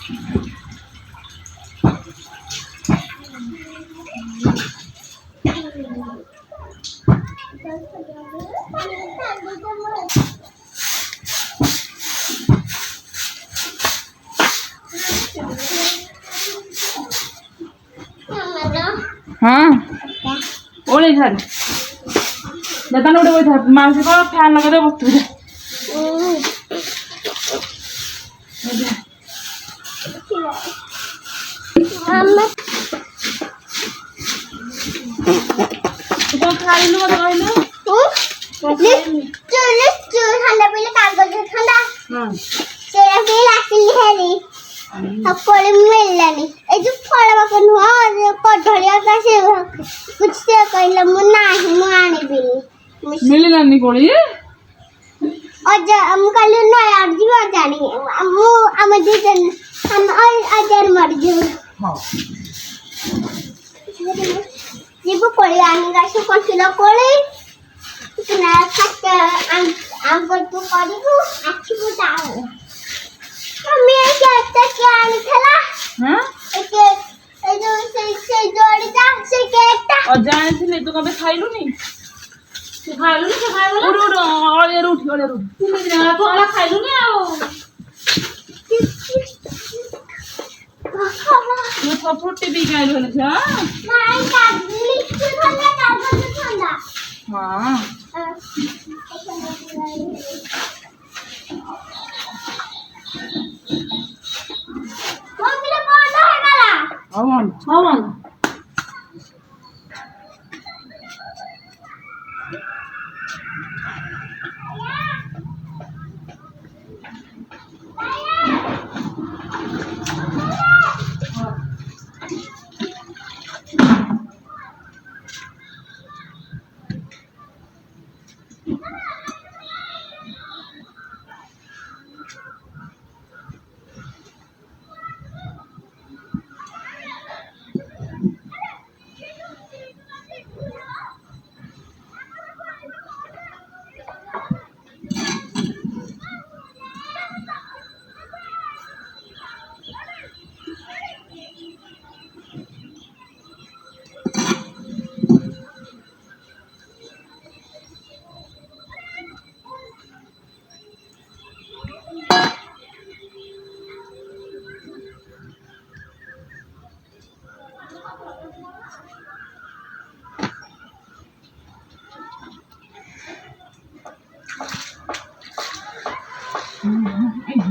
हाँ ओले झाल जतन उठे बोल माउसी को फैन लगा दे बस्तु मम्मा तो खाइलु मत कहलु ठंडा पीले कागज ठंडा हां तेरा भी लासिली हेली अब कोले मिललानी ए जो फल बाको नुआ कढलिया का से कुछ से कहला मु नाही मु आनी बिनी मिललानी कोली अज हम कल नया जीव जानी मु हम दिजन हम अजर मर जो हां जीव कोली आनी का से कोन किलो कोली इतना खट्टा आंगो तू करिबु आखि बुटाओ मम्मी क्या आनी थला हां ए जो से जोड़ीता से केकटा और जाने थे तो कबे खाइलु नी तू खाइलु नी खाइबो उड़ ओले रूठ तो आला खाइलु नी आओ ये फफुटी भी खाइलु ने हां नहीं कागली ठंडा कागज ठंडा हां मम्मी ले बंद है गला आवन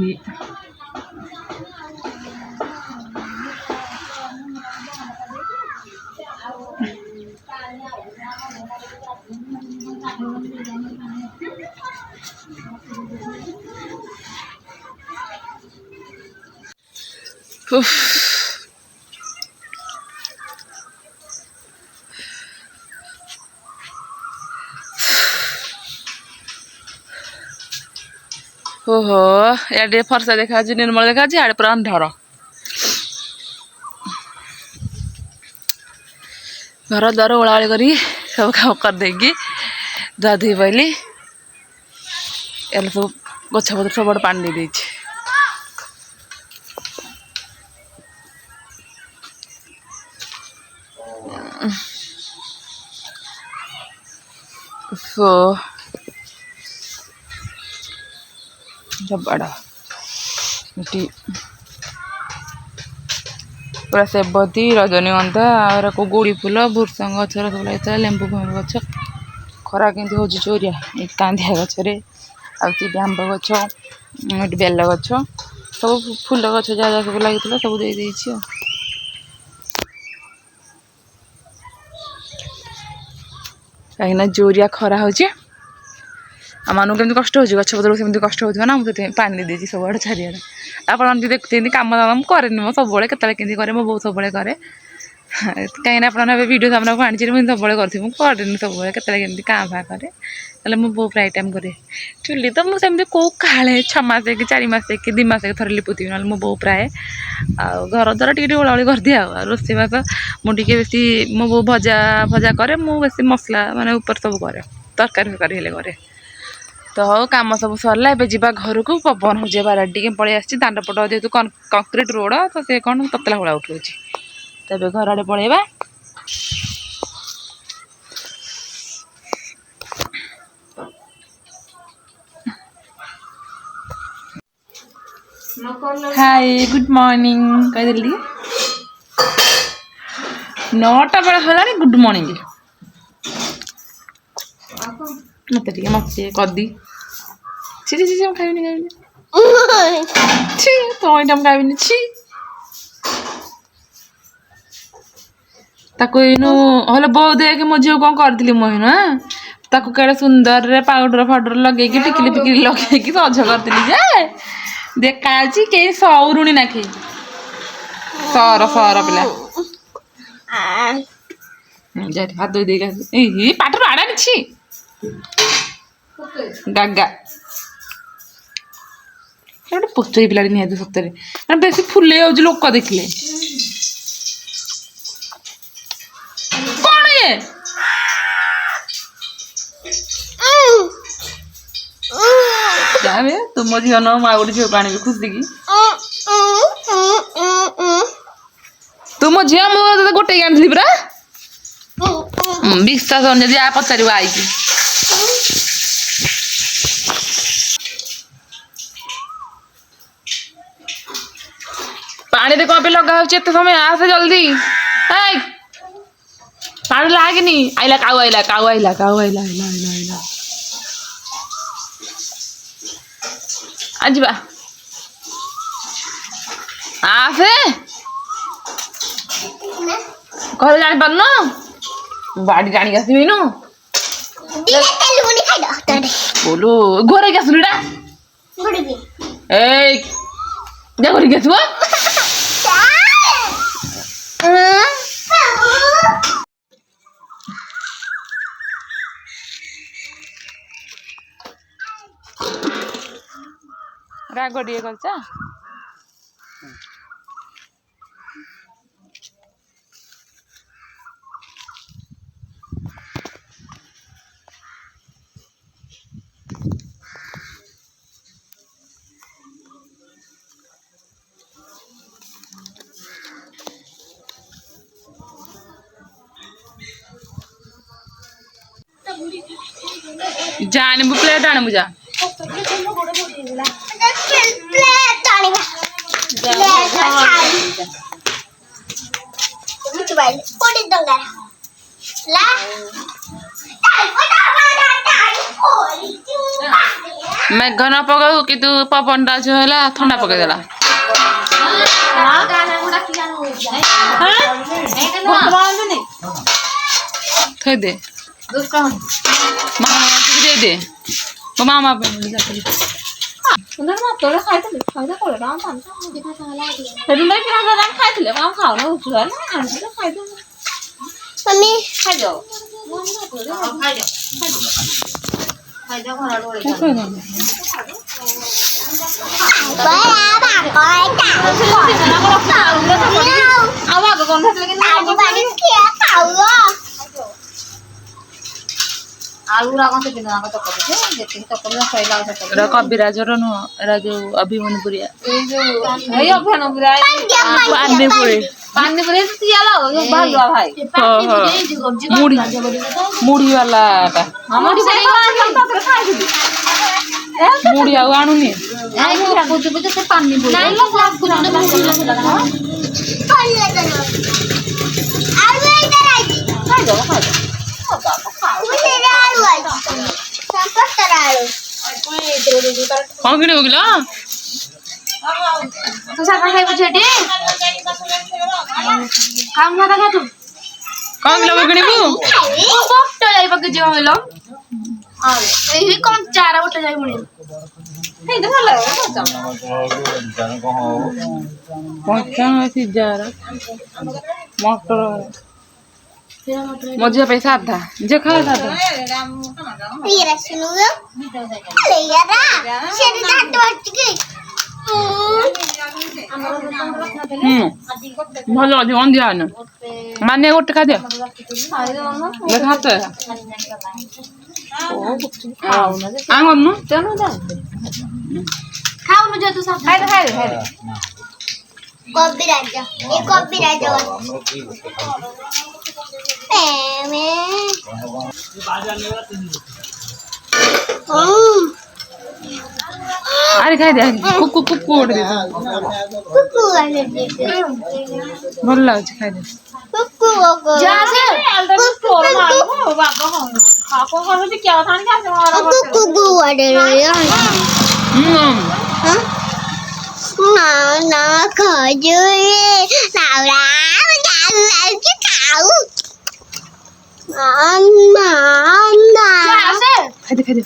ये ओहो याडे फरसा देखा निर्मल देखा आड़े पूरा अंधार घर द्वार ओलाओली करी सब काम कर देगी धुआधुई पैली सब गछ पत्र सब पानी दे बड़ा पूरा सेबती रजनीगंधा और को गोड़ी फूल भूरसंग गछ सब लगे लेंबू फेम्बू गछ खरा केमती हो चोरिया कांदिया गछरे आंब गछ बेल गछ सब फूल गछ जहाँ जहाँ सब लगी सब दे कहीं जोरिया खरा हो आमको केमती कष्ट हो गछ पतर सेमती कष्ट होगा ना मुझे पानी दे सब आड़े चारिआडे आप देखते कम दाम कैनि मो सब के करे मो बो सब कै कहीं आप वीडियो सामने आनी मुझे सब करें सब के क्या भा करे मो बो प्राय टाइम करे चुली तो मुझे कौ काले 6 मास कि 4 मास कि 2 मास थर लिपुथी ना मो बो प्राय घर द्वारा टी ओलाओली कर दिए रोषेबास मुझे बेसी मो बो भजा भजा कै मुझे बेसी मसला माने ऊपर सब कै तरकारी फरकारी हेले कै ତ ହଉ କାମ ସବୁ ସରିଲା ଏବେ ଯିବା ଘରକୁ ପବନ ହେଉଛି ବାରାଟ ଟିକେ ପଳେଇ ଆସିଛି ଦାଣ୍ଡ ପଟ ଯେହେତୁ କଂକ୍ରିଟ ରୋଡ଼ ତ ସେ କ'ଣ ତତଲା ହୁଳା ଉଠଉଛି ତ ଏବେ ଘର ଆଡ଼େ ପଳେଇବା ହାଇ ଗୁଡ୍ ମର୍ଣ୍ଣିଂ କହିଦେଲି 9ଟା ବେଳେ ହେଲାଣି ଗୁଡ୍ ମର୍ଣ୍ଣିଂ ମତେ ଟିକେ କଦି ଛି ଛି ଛି ମୁଁ ଖାଇବିନି ଛି ତ ଏଇଟା ମୁଁ ଖାଇବିନି ଛି ତାକୁ ଏଇନୁ ହେଲେ ବୋଉ ଦେଖେ ମୋ ଝିଅ କ'ଣ କରିଥିଲି ମୁଁ ଏଇନୁ ତାକୁ କେଡ଼େ ସୁନ୍ଦରରେ ପାଉଡର ଫାଉଡର ଲଗେଇକି ଟିକିଲି ଫିକିଲି ଲଗେଇକି ସଜ କରିଥିଲି ଯେ ଦେଖାଯାଉଛି କେହି ସଉରୁଣି ନାଖି ସର ପିଲା ହାତ ଧୋଇ ଦେଇକି ଏଇ ପାଟରୁ ଆଡ଼ାନିଛି ଗାଗା ଗୋଟେ ପୋଚଇ ପିଲାଟି ନିହାତି ସତରେ ମାନେ ବେଶୀ ଫୁଲେଇ ଯାଉଛି ଲୋକ ଦେଖିଲେ କ'ଣ ଇଏ ଯାବେ ତୁମ ଝିଅ ନ ମା ଗୋଟେ ଝିଅକୁ ଆଣିବି ଖୁସିକି ତୁମ ଝିଅ ମୁଁ ତତେ ଗୋଟେ ଆଣିଥିଲି ପୁରା ବିଶ୍ୱାସ ହଉନି ଯଦି ପଚାରିବ ଆଇକି ପାଣିରେ କ'ଣ ପାଇଁ ଲଗା ହଉଛି ଏତେ ସମୟ ଆସେ ଜଲ୍ଦି ପାଣି ଲାଗେନି ଆଇଲା କାଉ ଆଇଲା ଯିବା ଆସେ ଘରେ ଜାଣିପାରୁନ ବାଡ଼ି ଜାଣିକି ଆସିବିନୁ ବୋଲୋ ଘରେ ଆସିଲୁ ଏଇଟା ଏଇ ଯା ଘରିକି ଆସିବ ରାଗ ଟିକେ କରିଛ ଜାଣିବୁ ପ୍ଲେଟ୍ ଆଣିବୁ ଯା ମେଘ ନ ପକାଉ କିନ୍ତୁ ପବନଟା ଯୋଉ ହେଲା ଥଣ୍ଡା ପକେଇଦେଲା ଥୋଇଦେ ମାମା ଦେଇଦେ ମୋ ମାମା କବିରାଜର ନୁହଁ ଏରା ଯୋଉ ଅଭିମନ୍ୟୁ ପୁରିଆ ମୁଢି ବାଲାଟା ମୁଢି ଆଉ ଆଣୁନି କ'ଣ କିଣିବୁ କିଲୋ କ'ଣ କିଲୋ କିଣିବୁ କଞ୍ଚାର ଗୋଟେ ଯାଇ ପୁଣି କଞ୍ଚା ସିଝାର ମଟର ମୋ ଝିଅ ପାଇଁ ସାଧା ଝିଅ ଖାଏ ସାଧା ଭଲ ଅଛି ଅନ୍ଧିଆ ମାନେ ଗୋଟେ ଖାଦ୍ୟ ହାତ আঙুর ଖାଉନୁ ଯେ ତୁ ସବୁ ଖାଇଦେ ଖାଇଦେ ଖାଇଦେ କବିରାଜ ଏ କବିରାଜ ଆରେ ଖାଇଦେ କୁକୁ କୁକୁ ଗୋଟେ ଦେ ଭଲ ଲାଗୁଛି ଖାଇଦେ ଯା ସେ ଆଲଦା ତୋର ମାରବ ବାବା ହଉନ ଖାକ ଖାଉଛି କିଆ ଥାନି କା ମାରା ନା ନା ଖଜୁରୀ ନାଉରା ଖାଉ ଯା ସେ ଖାଇଦେ ଖାଇଦେ